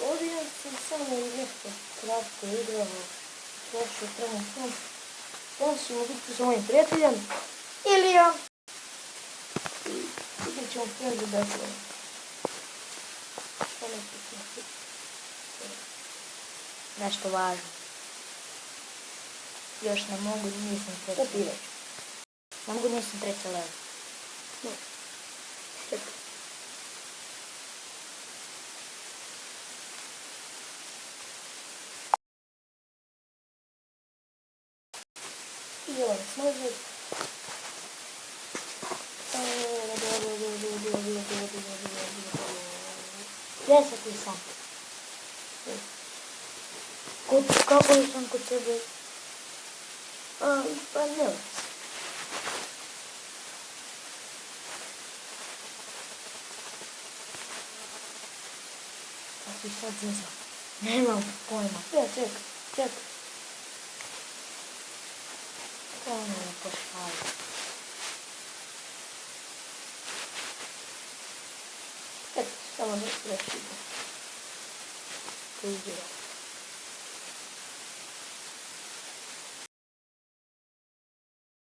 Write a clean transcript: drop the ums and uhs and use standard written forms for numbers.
Ovdje sam samo nešto kratko igrao prošlo prema tom. Danas ćemo biti sa mojim prijateljem Ilijom i vidjet ćemo prvi dakle. Nešto važno. Još ne mogu, nisam treća. Upirać. Ne mogu, nisam treća leva. No. Čekaj. I ovaj snožak. Gdje sam ti sam? Kako li sam kod sebe? Pa ne. A ti sad zezam. Nemam pojma. Čekaj. Ono me pošalje. Eto, samo da rešimo. Tuđe.